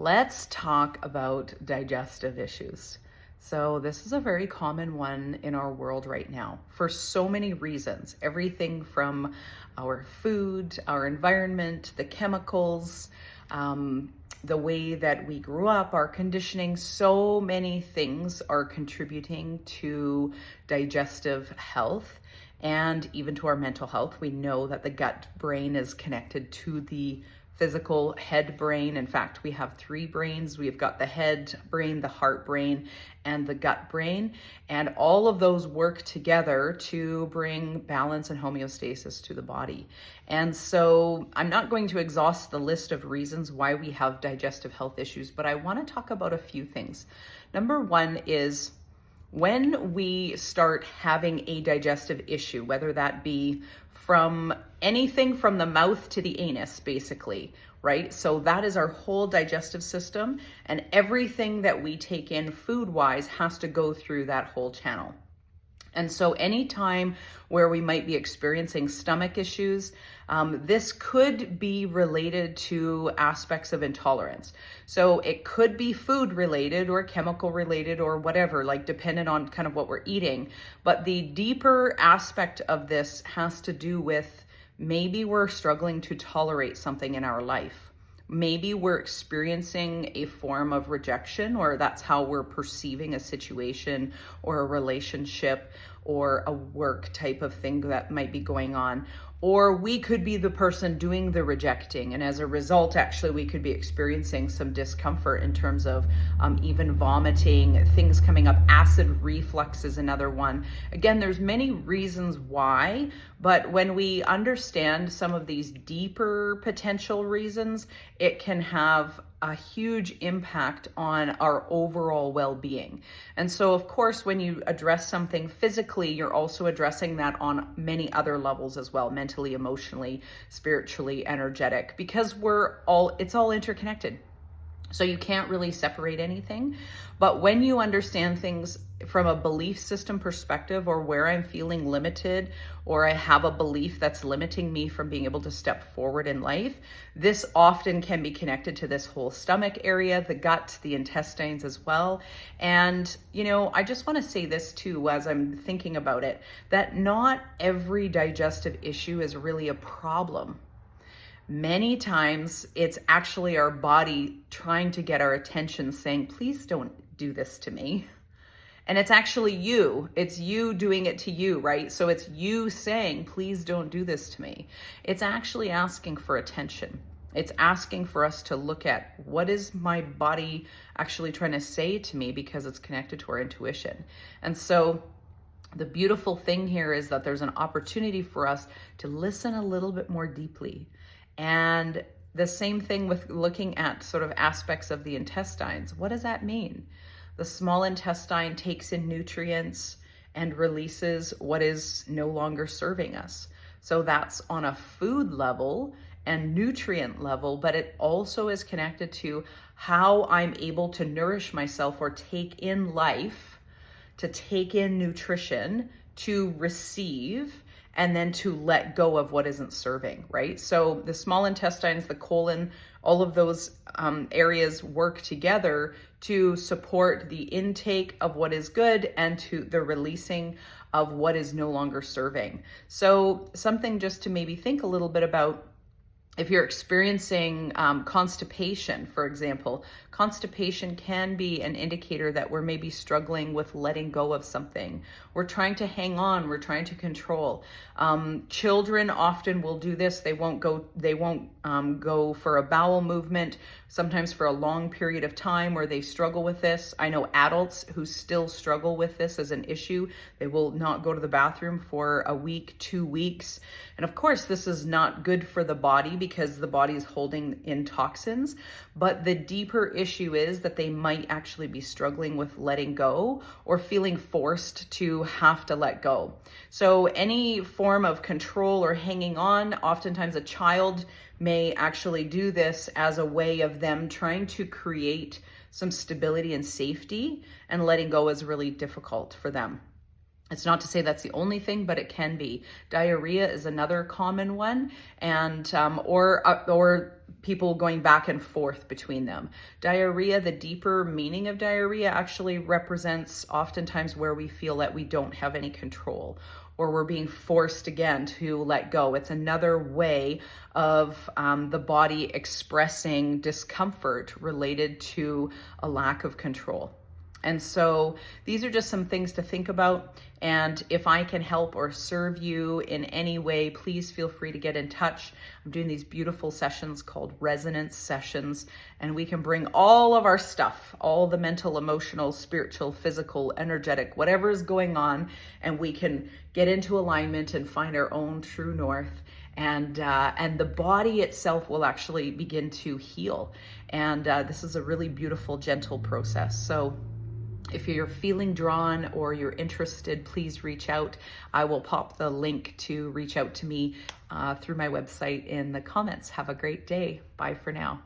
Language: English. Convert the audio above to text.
Let's talk about digestive issues. So, this is a very common one in our world right now for so many reasons. Everything from our food, our environment, the chemicals, the way that we grew up, our conditioning, so many things are contributing to digestive health and even to our mental health. We know that the gut brain is connected to the physical head brain. In fact, we have three brains. We've got the head brain, the heart brain, and the gut brain. And all of those work together to bring balance and homeostasis to the body. And so I'm not going to exhaust the list of reasons why we have digestive health issues, but I want to talk about a few things. Number one is when we start having a digestive issue, whether that be from anything from the mouth to the anus, basically, right? So that is our whole digestive system, and everything that we take in food-wise has to go through that whole channel. And so anytime where we might be experiencing stomach issues, this could be related to aspects of intolerance. So it could be food related or chemical related or whatever, like dependent on kind of what we're eating. But the deeper aspect of this has to do with maybe we're struggling to tolerate something in our life. Maybe we're experiencing a form of rejection, or that's how we're perceiving a situation or a relationship or a work type of thing that might be going on. Or we could be the person doing the rejecting, and as a result, actually, we could be experiencing some discomfort in terms of even vomiting, things coming up. Acid reflux is another one. Again, there's many reasons why, but when we understand some of these deeper potential reasons, it can have a huge impact on our overall well-being. And so, of course, when you address something physically, you're also addressing that on many other levels as well, mentally, emotionally, spiritually, energetic, because it's all interconnected. So you can't really separate anything. But when you understand things from a belief system perspective, or where I'm feeling limited, or I have a belief that's limiting me from being able to step forward in life, this often can be connected to this whole stomach area, the gut, the intestines as well. And, I just want to say this too, as I'm thinking about it, that not every digestive issue is really a problem. Many times it's actually our body trying to get our attention, saying, please don't do this to me. And it's actually it's you doing it to you, right? So it's you saying, please don't do this to me. It's actually asking for attention. It's asking for us to look at, what is my body actually trying to say to me, because it's connected to our intuition. And so the beautiful thing here is that there's an opportunity for us to listen a little bit more deeply. And the same thing with looking at sort of aspects of the intestines. What does that mean? The small intestine takes in nutrients and releases what is no longer serving us. So that's on a food level and nutrient level, but it also is connected to how I'm able to nourish myself or take in life, to take in nutrition, to receive, and then to let go of what isn't serving, right? So the small intestines, the colon, all of those areas work together to support the intake of what is good and to the releasing of what is no longer serving. So something just to maybe think a little bit about, if you're experiencing constipation, for example, constipation can be an indicator that we're maybe struggling with letting go of something. We're trying to hang on, we're trying to control. Children often will do this. They won't go for a bowel movement, sometimes for a long period of time, where they struggle with this. I know adults who still struggle with this as an issue. They will not go to the bathroom for a week, 2 weeks. And of course, this is not good for the body, because the body is holding in toxins. But the deeper issue is that they might actually be struggling with letting go, or feeling forced to have to let go. So any form of control or hanging on, oftentimes a child may actually do this as a way of them trying to create some stability and safety, and letting go is really difficult for them. It's not to say that's the only thing, but it can be. Diarrhea is another common one, and or people going back and forth between them. Diarrhea, the deeper meaning of diarrhea actually represents oftentimes where we feel that we don't have any control, or we're being forced again to let go. It's another way of the body expressing discomfort related to a lack of control. And so these are just some things to think about. And if I can help or serve you in any way, please feel free to get in touch. I'm doing these beautiful sessions called resonance sessions, and we can bring all of our stuff, all the mental, emotional, spiritual, physical, energetic, whatever is going on, and we can get into alignment and find our own true north. And the body itself will actually begin to heal. And this is a really beautiful, gentle process. So if you're feeling drawn or you're interested, please reach out. I will pop the link to reach out to me through my website in the comments. Have a great day. Bye for now.